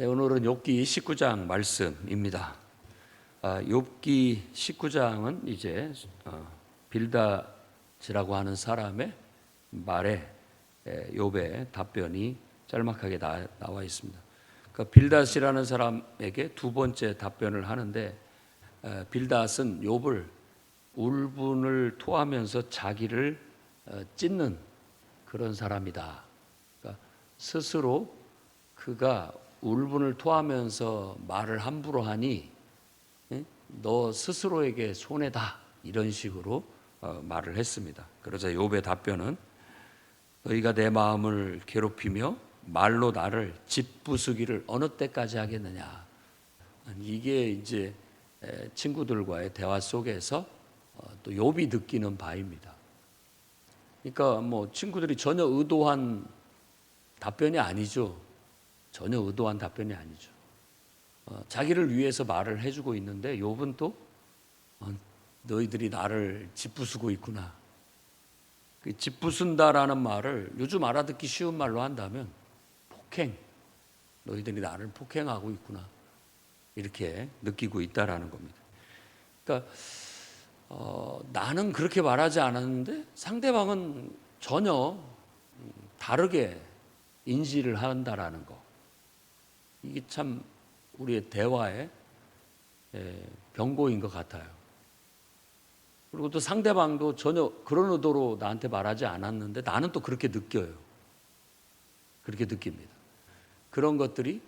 네, 오늘은 욥기 19장 말씀입니다. 욥기 19장은 이제 빌닷이라고 하는 사람의 말에 욥의 답변이 짤막하게 나와 있습니다. 그러니까 빌닷이라는 사람에게 두 번째 답변을 하는데, 빌닷은 욥을 울분을 토하면서 자기를 찢는 그런 사람이다. 그러니까 스스로 그가 울분을 토하면서 말을 함부로 하니 너 스스로에게 손해다, 이런 식으로 말을 했습니다. 그러자 욥의 답변은 너희가 내 마음을 괴롭히며 말로 나를 짓부수기를 어느 때까지 하겠느냐. 이게 이제 친구들과의 대화 속에서 또 욥이 느끼는 바입니다. 그러니까 뭐 친구들이 전혀 의도한 답변이 아니죠. 전혀 의도한 답변이 아니죠. 자기를 위해서 말을 해주고 있는데 욥은 또 너희들이 나를 짓부수고 있구나. 그 짓부순다라는 말을 요즘 알아듣기 쉬운 말로 한다면 폭행, 너희들이 나를 폭행하고 있구나, 이렇게 느끼고 있다라는 겁니다. 그러니까 나는 그렇게 말하지 않았는데 상대방은 전혀 다르게 인지를 한다라는 거. 이게 참 우리의 대화의 병고인 것 같아요. 그리고 또 상대방도 전혀 그런 의도로 나한테 말하지 않았는데 나는 또 그렇게 느껴요. 그렇게 느낍니다. 그런 것들이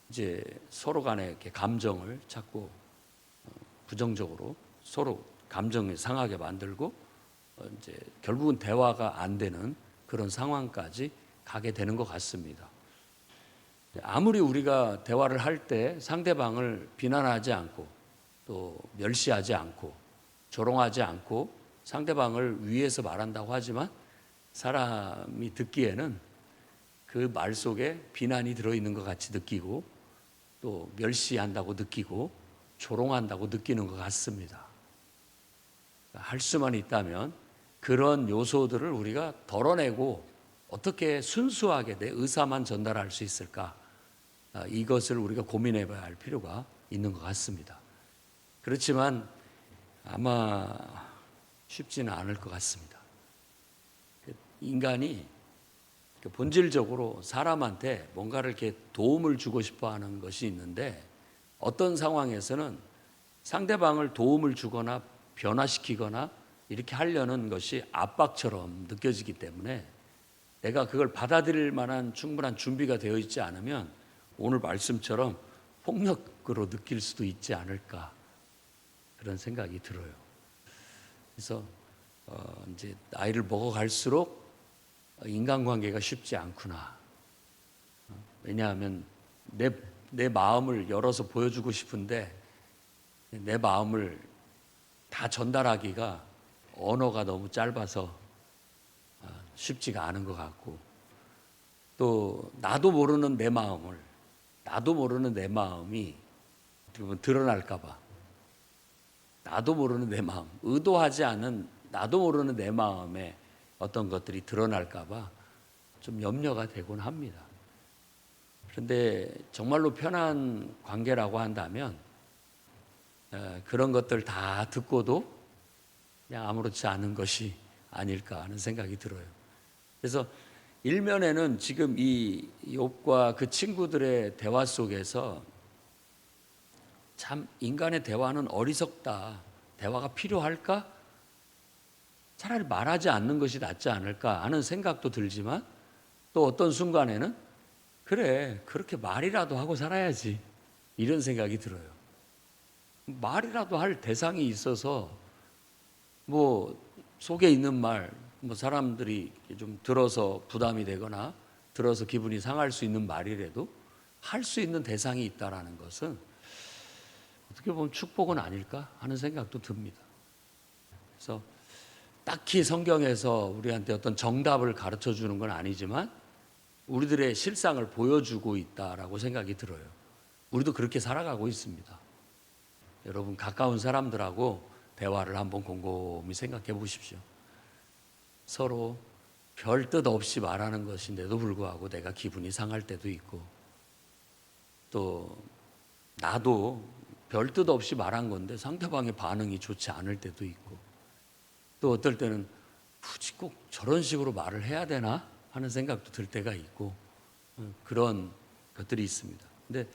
이제 서로 간에 이렇게 감정을 자꾸 부정적으로 서로 감정을 상하게 만들고 이제 결국은 대화가 안 되는 그런 상황까지 가게 되는 것 같습니다. 아무리 우리가 대화를 할 때 상대방을 비난하지 않고 또 멸시하지 않고 조롱하지 않고 상대방을 위해서 말한다고 하지만 사람이 듣기에는 그 말 속에 비난이 들어있는 것 같이 느끼고 또 멸시한다고 느끼고 조롱한다고 느끼는 것 같습니다. 할 수만 있다면 그런 요소들을 우리가 덜어내고 어떻게 순수하게 내 의사만 전달할 수 있을까? 이것을 우리가 고민해 봐야 할 필요가 있는 것 같습니다. 그렇지만 아마 쉽지는 않을 것 같습니다. 인간이 본질적으로 사람한테 뭔가를 이렇게 도움을 주고 싶어 하는 것이 있는데 어떤 상황에서는 상대방을 도움을 주거나 변화시키거나 이렇게 하려는 것이 압박처럼 느껴지기 때문에 내가 그걸 받아들일 만한 충분한 준비가 되어 있지 않으면 오늘 말씀처럼 폭력으로 느낄 수도 있지 않을까, 그런 생각이 들어요. 그래서 이제 나이를 먹어갈수록 인간관계가 쉽지 않구나. 왜냐하면 내 마음을 열어서 보여주고 싶은데 내 마음을 다 전달하기가 언어가 너무 짧아서 쉽지가 않은 것 같고, 또 나도 모르는 내 마음이 드러날까 봐, 나도 모르는 내 마음, 의도하지 않은 나도 모르는 내 마음에 어떤 것들이 드러날까 봐 좀 염려가 되곤 합니다. 그런데 정말로 편한 관계라고 한다면 그런 것들 다 듣고도 그냥 아무렇지 않은 것이 아닐까 하는 생각이 들어요. 그래서 일면에는 지금 이 욥과 그 친구들의 대화 속에서 참 인간의 대화는 어리석다, 대화가 필요할까? 차라리 말하지 않는 것이 낫지 않을까 하는 생각도 들지만 또 어떤 순간에는 그래, 그렇게 말이라도 하고 살아야지, 이런 생각이 들어요. 말이라도 할 대상이 있어서 뭐 속에 있는 말, 뭐 사람들이 좀 들어서 부담이 되거나 들어서 기분이 상할 수 있는 말이라도 할 수 있는 대상이 있다라는 것은 어떻게 보면 축복은 아닐까 하는 생각도 듭니다. 그래서 딱히 성경에서 우리한테 어떤 정답을 가르쳐 주는 건 아니지만 우리들의 실상을 보여주고 있다라고 생각이 들어요. 우리도 그렇게 살아가고 있습니다. 여러분, 가까운 사람들하고 대화를 한번 곰곰이 생각해 보십시오. 서로 별 뜻 없이 말하는 것인데도 불구하고 내가 기분이 상할 때도 있고, 또 나도 별 뜻 없이 말한 건데 상대방의 반응이 좋지 않을 때도 있고, 또 어떨 때는 굳이 꼭 저런 식으로 말을 해야 되나 하는 생각도 들 때가 있고, 그런 것들이 있습니다. 근데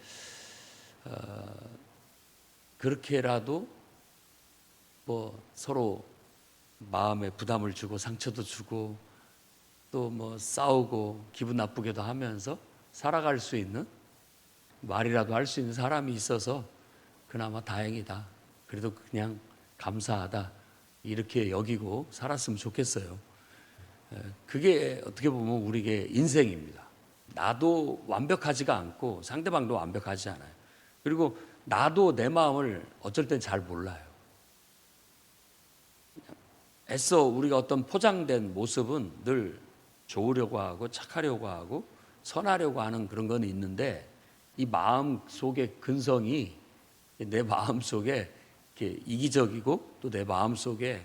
그렇게라도 뭐 서로 마음에 부담을 주고 상처도 주고 또 뭐 싸우고 기분 나쁘게도 하면서 살아갈 수 있는, 말이라도 할 수 있는 사람이 있어서 그나마 다행이다, 그래도 그냥 감사하다, 이렇게 여기고 살았으면 좋겠어요. 그게 어떻게 보면 우리의 인생입니다. 나도 완벽하지가 않고 상대방도 완벽하지 않아요. 그리고 나도 내 마음을 어쩔 땐 잘 몰라요. 애써 우리가 어떤 포장된 모습은 늘 좋으려고 하고 착하려고 하고 선하려고 하는 그런 건 있는데, 이 마음 속의 근성이 내 마음 속에 이렇게 이기적이고 또 내 마음 속에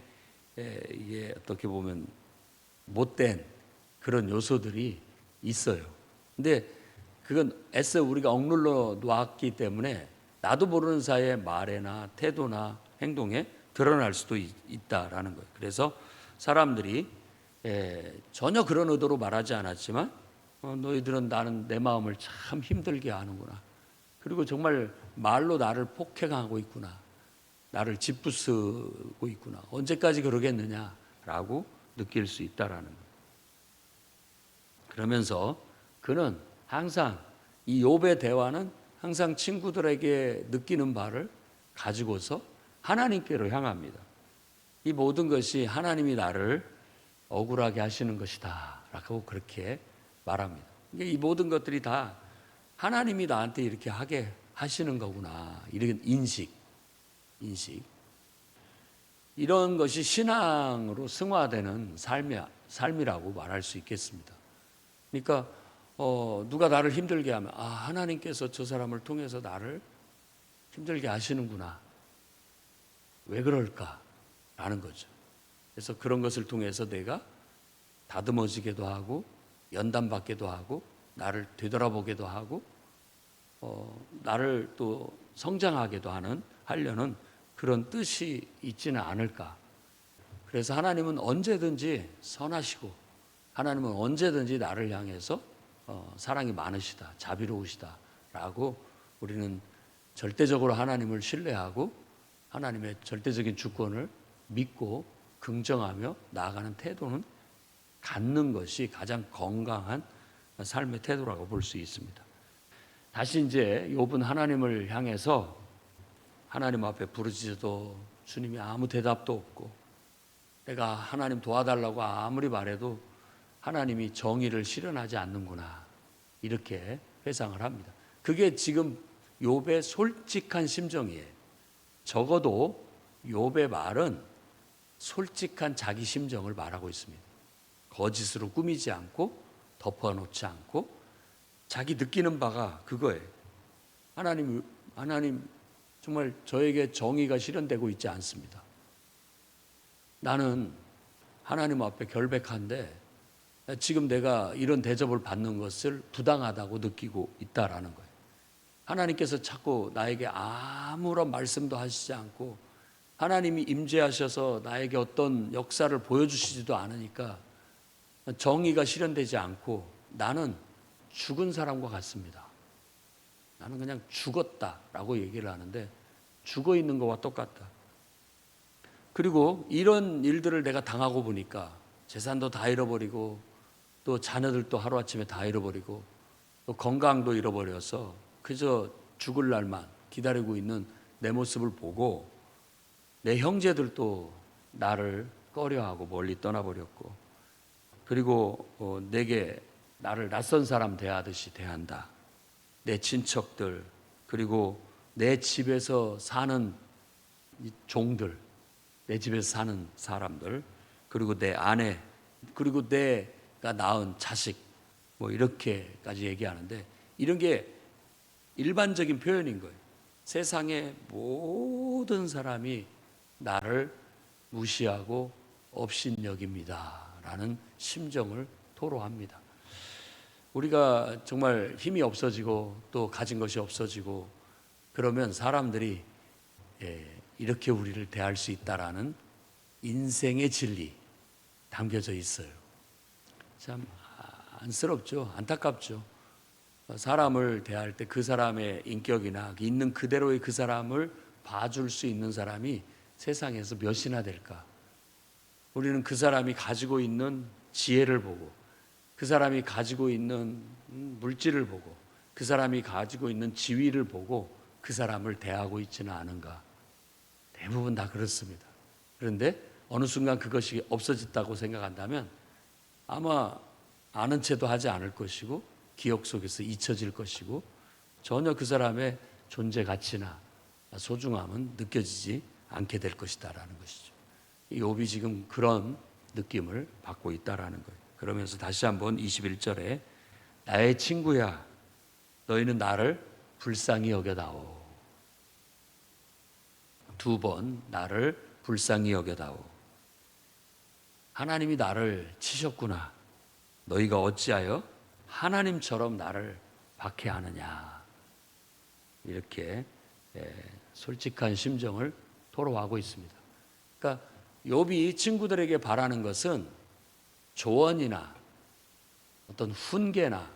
이게 어떻게 보면 못된 그런 요소들이 있어요. 근데 그건 애써 우리가 억눌러 놓았기 때문에 나도 모르는 사이에 말에나 태도나 행동에 드러날 수도 있다라는 거예요. 그래서 사람들이 전혀 그런 의도로 말하지 않았지만 너희들은 나는 내 마음을 참 힘들게 하는구나, 그리고 정말 말로 나를 폭행하고 있구나, 나를 짓부수고 있구나, 언제까지 그러겠느냐라고 느낄 수 있다라는 거예요. 그러면서 그는 항상 이 욥의 대화는 항상 친구들에게 느끼는 바를 가지고서 하나님께로 향합니다. 이 모든 것이 하나님이 나를 억울하게 하시는 것이다 라고 그렇게 말합니다. 이 모든 것들이 다 하나님이 나한테 이렇게 하게 하시는 거구나, 이런 인식. 이런 것이 신앙으로 승화되는 삶이라고 말할 수 있겠습니다. 그러니까 누가 나를 힘들게 하면 하나님께서 저 사람을 통해서 나를 힘들게 하시는구나, 왜 그럴까라는 거죠. 그래서 그런 것을 통해서 내가 다듬어지기도 하고 연단받기도 하고 나를 되돌아보기도 하고 나를 또 성장하기도 하려는 그런 뜻이 있지는 않을까. 그래서 하나님은 언제든지 선하시고 하나님은 언제든지 나를 향해서 사랑이 많으시다, 자비로우시다 라고 우리는 절대적으로 하나님을 신뢰하고 하나님의 절대적인 주권을 믿고 긍정하며 나아가는 태도는 갖는 것이 가장 건강한 삶의 태도라고 볼 수 있습니다. 다시 이제 욥은 하나님을 향해서 하나님 앞에 부르짖어도 주님이 아무 대답도 없고, 내가 하나님 도와달라고 아무리 말해도 하나님이 정의를 실현하지 않는구나, 이렇게 회상을 합니다. 그게 지금 욥의 솔직한 심정이에요. 적어도 욥의 말은 솔직한 자기 심정을 말하고 있습니다. 거짓으로 꾸미지 않고 덮어놓지 않고 자기 느끼는 바가 그거예요. 하나님 정말 저에게 정의가 실현되고 있지 않습니다. 나는 하나님 앞에 결백한데 지금 내가 이런 대접을 받는 것을 부당하다고 느끼고 있다라는 거예요. 하나님께서 자꾸 나에게 아무런 말씀도 하시지 않고 하나님이 임재하셔서 나에게 어떤 역사를 보여주시지도 않으니까 정의가 실현되지 않고 나는 죽은 사람과 같습니다. 나는 그냥 죽었다라고 얘기를 하는데 죽어 있는 것과 똑같다. 그리고 이런 일들을 내가 당하고 보니까 재산도 다 잃어버리고 또 자녀들도 하루아침에 다 잃어버리고 또 건강도 잃어버려서 그저 죽을 날만 기다리고 있는 내 모습을 보고 내 형제들도 나를 꺼려하고 멀리 떠나버렸고, 그리고 내게 나를 낯선 사람 대하듯이 대한다. 내 친척들, 그리고 내 집에서 사는 종들, 내 집에서 사는 사람들, 그리고 내 아내, 그리고 내가 낳은 자식, 뭐 이렇게까지 얘기하는데 이런 게 일반적인 표현인 거예요. 세상의 모든 사람이 나를 무시하고 업신여깁니다 라는 심정을 토로합니다. 우리가 정말 힘이 없어지고 또 가진 것이 없어지고 그러면 사람들이 이렇게 우리를 대할 수 있다라는 인생의 진리 담겨져 있어요. 참 안쓰럽죠. 안타깝죠. 사람을 대할 때 그 사람의 인격이나 있는 그대로의 그 사람을 봐줄 수 있는 사람이 세상에서 몇이나 될까? 우리는 그 사람이 가지고 있는 지혜를 보고 그 사람이 가지고 있는 물질을 보고 그 사람이 가지고 있는 지위를 보고 그 사람을 대하고 있지는 않은가? 대부분 다 그렇습니다. 그런데 어느 순간 그것이 없어졌다고 생각한다면 아마 아는 체도 하지 않을 것이고 기억 속에서 잊혀질 것이고 전혀 그 사람의 존재 가치나 소중함은 느껴지지 않게 될 것이다라는 것이죠. 욥이 지금 그런 느낌을 받고 있다라는 거예요. 그러면서 다시 한번 21절에 나의 친구야 너희는 나를 불쌍히 여겨다오. 두 번 나를 불쌍히 여겨다오. 하나님이 나를 치셨구나. 너희가 어찌하여 하나님처럼 나를 박해하느냐. 이렇게 솔직한 심정을 토로하고 있습니다. 그러니까 욥이 친구들에게 바라는 것은 조언이나 어떤 훈계나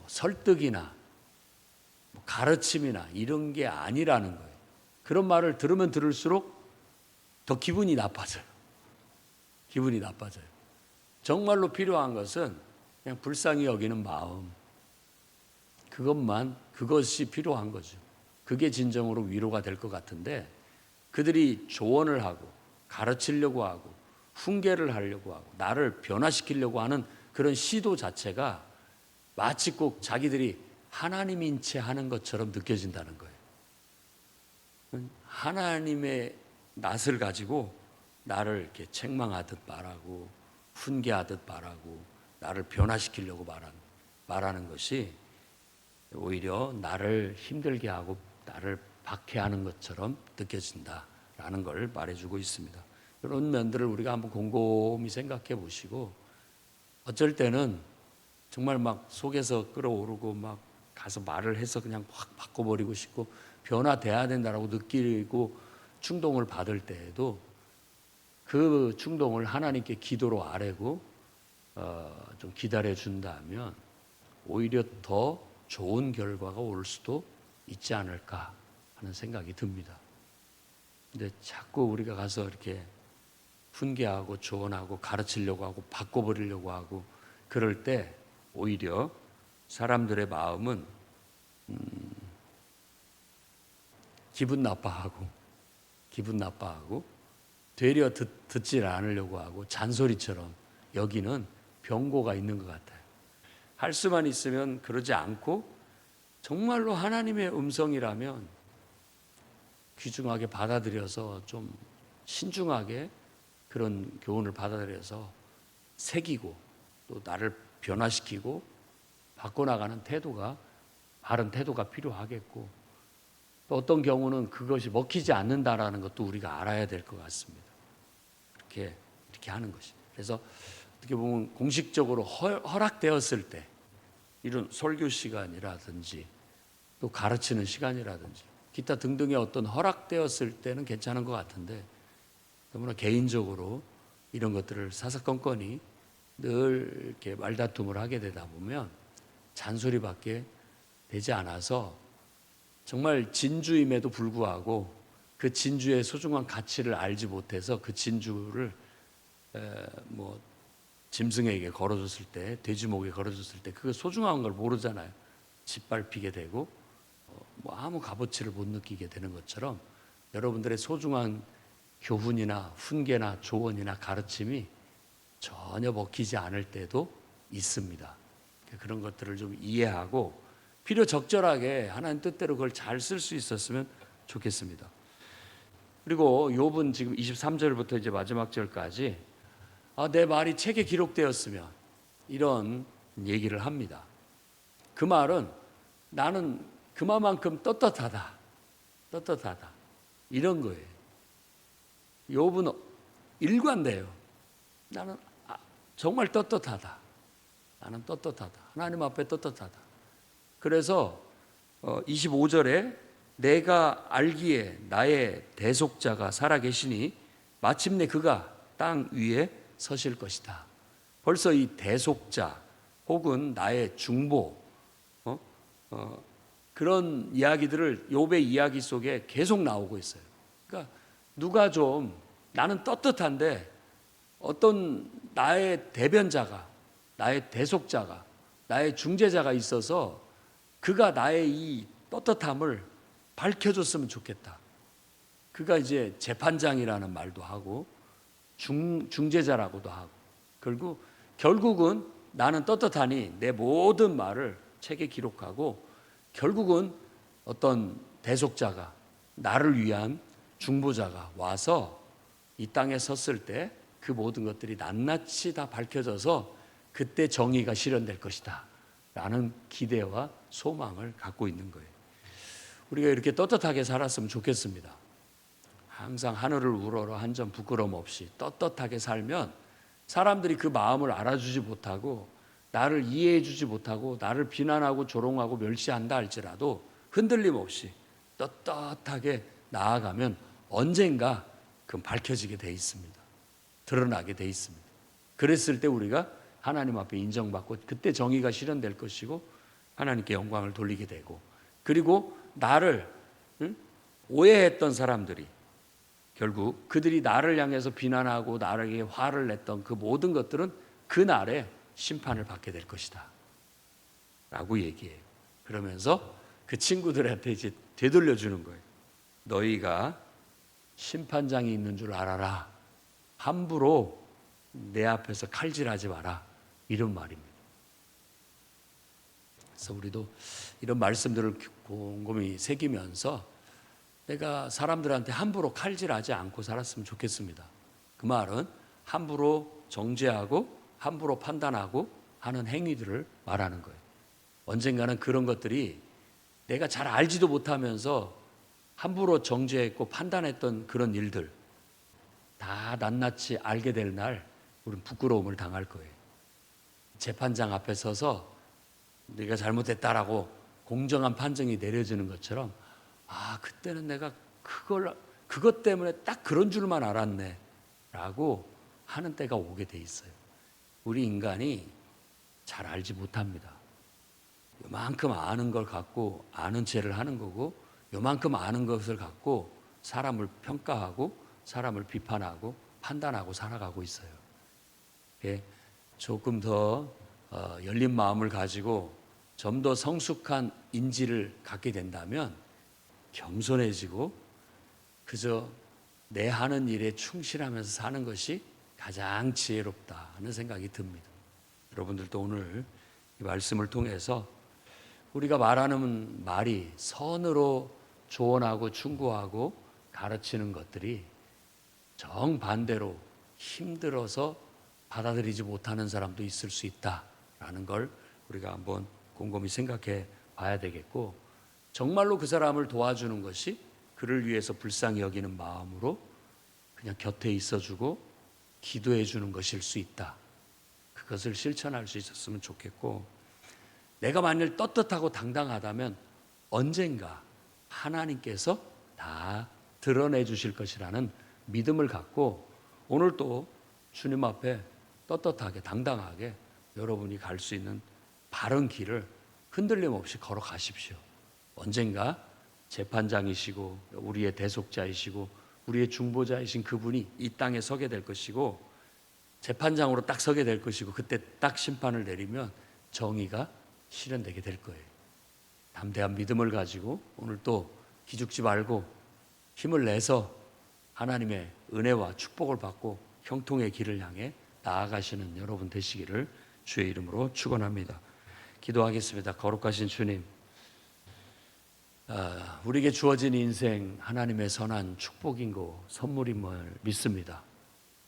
설득이나 가르침이나 이런 게 아니라는 거예요. 그런 말을 들으면 들을수록 더 기분이 나빠져요. 기분이 나빠져요. 정말로 필요한 것은 그냥 불쌍히 여기는 마음. 그것이 필요한 거죠. 그게 진정으로 위로가 될 것 같은데 그들이 조언을 하고 가르치려고 하고 훈계를 하려고 하고 나를 변화시키려고 하는 그런 시도 자체가 마치 꼭 자기들이 하나님인 채 하는 것처럼 느껴진다는 거예요. 하나님의 낯을 가지고 나를 이렇게 책망하듯 말하고 훈계하듯 말하고 나를 변화시키려고 말하는 것이 오히려 나를 힘들게 하고 나를 박해하는 것처럼 느껴진다라는 걸 말해주고 있습니다. 그런 면들을 우리가 한번 곰곰이 생각해 보시고 어쩔 때는 정말 막 속에서 끓어오르고 막 가서 말을 해서 그냥 확 바꿔버리고 싶고 변화돼야 된다라고 느끼고 충동을 받을 때에도 그 충동을 하나님께 기도로 아뢰고 좀 기다려 준다면 오히려 더 좋은 결과가 올 수도 있지 않을까 하는 생각이 듭니다. 근데 자꾸 우리가 가서 이렇게 훈계하고 조언하고 가르치려고 하고 바꿔버리려고 하고 그럴 때 오히려 사람들의 마음은 기분 나빠하고 되려 듣질 않으려고 하고 잔소리처럼 여기는 병고가 있는 것 같아요. 할 수만 있으면 그러지 않고 정말로 하나님의 음성이라면 귀중하게 받아들여서 좀 신중하게 그런 교훈을 받아들여서 새기고 또 나를 변화시키고 바꿔나가는 태도가 바른 태도가 필요하겠고 또 어떤 경우는 그것이 먹히지 않는다라는 것도 우리가 알아야 될 것 같습니다. 이렇게 하는 것이. 그래서 어떻게 보면 공식적으로 허락되었을 때 이런 설교 시간이라든지 또 가르치는 시간이라든지 기타 등등의 어떤 허락되었을 때는 괜찮은 것 같은데 너무나 개인적으로 이런 것들을 사사건건이 늘 이렇게 말다툼을 하게 되다 보면 잔소리밖에 되지 않아서 정말 진주임에도 불구하고 그 진주의 소중한 가치를 알지 못해서 그 진주를 짐승에게 걸어줬을 때, 돼지목에 걸어줬을 때 그 소중한 걸 모르잖아요. 짓밟히게 되고 아무 값어치를 못 느끼게 되는 것처럼 여러분들의 소중한 교훈이나 훈계나 조언이나 가르침이 전혀 먹히지 않을 때도 있습니다. 그런 것들을 좀 이해하고 필요 적절하게 하나님 뜻대로 그걸 잘 쓸 수 있었으면 좋겠습니다. 그리고 욥은 지금 23절부터 이제 마지막 절까지 내 말이 책에 기록되었으면 이런 얘기를 합니다. 그 말은 나는 그만큼 떳떳하다 이런 거예요. 욥은 일관돼요. 나는 정말 떳떳하다. 나는 떳떳하다. 하나님 앞에 떳떳하다. 그래서 25절에 내가 알기에 나의 대속자가 살아계시니 마침내 그가 땅 위에 서실 것이다. 벌써 이 대속자 혹은 나의 중보 그런 이야기들을 욥의 이야기 속에 계속 나오고 있어요. 그러니까 누가 좀 나는 떳떳한데 어떤 나의 대변자가, 나의 대속자가, 나의 중재자가 있어서 그가 나의 이 떳떳함을 밝혀줬으면 좋겠다. 그가 이제 재판장이라는 말도 하고 중재자라고도 하고 결국은 나는 떳떳하니 내 모든 말을 책에 기록하고 결국은 어떤 대속자가 나를 위한 중보자가 와서 이 땅에 섰을 때 그 모든 것들이 낱낱이 다 밝혀져서 그때 정의가 실현될 것이다 라는 기대와 소망을 갖고 있는 거예요. 우리가 이렇게 떳떳하게 살았으면 좋겠습니다. 항상 하늘을 우러러 한 점 부끄럼 없이 떳떳하게 살면 사람들이 그 마음을 알아주지 못하고 나를 이해해 주지 못하고 나를 비난하고 조롱하고 멸시한다 할지라도 흔들림 없이 떳떳하게 나아가면 언젠가 그건 밝혀지게 돼 있습니다. 드러나게 돼 있습니다. 그랬을 때 우리가 하나님 앞에 인정받고 그때 정의가 실현될 것이고 하나님께 영광을 돌리게 되고 그리고 나를 오해했던 사람들이 결국 그들이 나를 향해서 비난하고 나에게 화를 냈던 그 모든 것들은 그날에 심판을 받게 될 것이다 라고 얘기해요. 그러면서 그 친구들한테 이제 되돌려주는 거예요. 너희가 심판장이 있는 줄 알아라. 함부로 내 앞에서 칼질하지 마라. 이런 말입니다. 그래서 우리도 이런 말씀들을 곰곰이 새기면서 내가 사람들한테 함부로 칼질하지 않고 살았으면 좋겠습니다. 그 말은 함부로 정죄하고 함부로 판단하고 하는 행위들을 말하는 거예요. 언젠가는 그런 것들이 내가 잘 알지도 못하면서 함부로 정죄했고 판단했던 그런 일들 다 낱낱이 알게 될 날 우리는 부끄러움을 당할 거예요. 재판장 앞에 서서 네가 잘못했다라고 공정한 판정이 내려지는 것처럼 그때는 내가 그것 때문에 딱 그런 줄만 알았네 라고 하는 때가 오게 돼 있어요. 우리 인간이 잘 알지 못합니다. 요만큼 아는 걸 갖고 아는 죄를 하는 거고 요만큼 아는 것을 갖고 사람을 평가하고 사람을 비판하고 판단하고 살아가고 있어요. 조금 더 열린 마음을 가지고 좀 더 성숙한 인지를 갖게 된다면 겸손해지고 그저 내 하는 일에 충실하면서 사는 것이 가장 지혜롭다 하는 생각이 듭니다. 여러분들도 오늘 이 말씀을 통해서 우리가 말하는 말이 선으로 조언하고 충고하고 가르치는 것들이 정반대로 힘들어서 받아들이지 못하는 사람도 있을 수 있다라는 걸 우리가 한번 곰곰이 생각해 봐야 되겠고 정말로 그 사람을 도와주는 것이 그를 위해서 불쌍히 여기는 마음으로 그냥 곁에 있어주고 기도해 주는 것일 수 있다. 그것을 실천할 수 있었으면 좋겠고 내가 만일 떳떳하고 당당하다면 언젠가 하나님께서 다 드러내 주실 것이라는 믿음을 갖고 오늘 또 주님 앞에 떳떳하게 당당하게 여러분이 갈 수 있는 바른 길을 흔들림 없이 걸어가십시오. 언젠가 재판장이시고 우리의 대속자이시고 우리의 중보자이신 그분이 이 땅에 서게 될 것이고 재판장으로 딱 서게 될 것이고 그때 딱 심판을 내리면 정의가 실현되게 될 거예요. 담대한 믿음을 가지고 오늘 또 기죽지 말고 힘을 내서 하나님의 은혜와 축복을 받고 형통의 길을 향해 나아가시는 여러분 되시기를 주의 이름으로 축원합니다. 기도하겠습니다. 거룩하신 주님, 우리에게 주어진 인생 하나님의 선한 축복인 선물임을 믿습니다.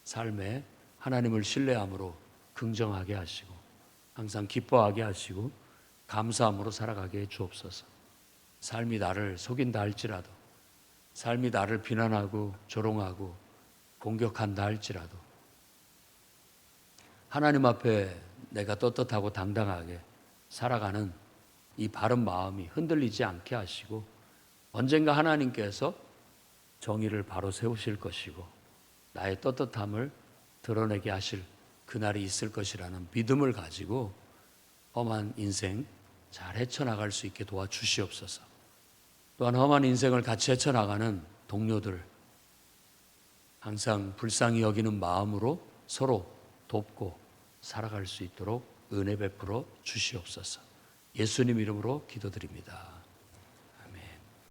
삶에 하나님을 신뢰함으로 긍정하게 하시고 항상 기뻐하게 하시고 감사함으로 살아가게 해 주옵소서. 삶이 나를 속인다 할지라도 삶이 나를 비난하고 조롱하고 공격한다 할지라도 하나님 앞에 내가 떳떳하고 당당하게 살아가는 이 바른 마음이 흔들리지 않게 하시고 언젠가 하나님께서 정의를 바로 세우실 것이고 나의 떳떳함을 드러내게 하실 그날이 있을 것이라는 믿음을 가지고 험한 인생 잘 헤쳐나갈 수 있게 도와주시옵소서. 또한 험한 인생을 같이 헤쳐나가는 동료들 항상 불쌍히 여기는 마음으로 서로 돕고 살아갈 수 있도록 은혜 베풀어 주시옵소서. 예수님 이름으로 기도드립니다.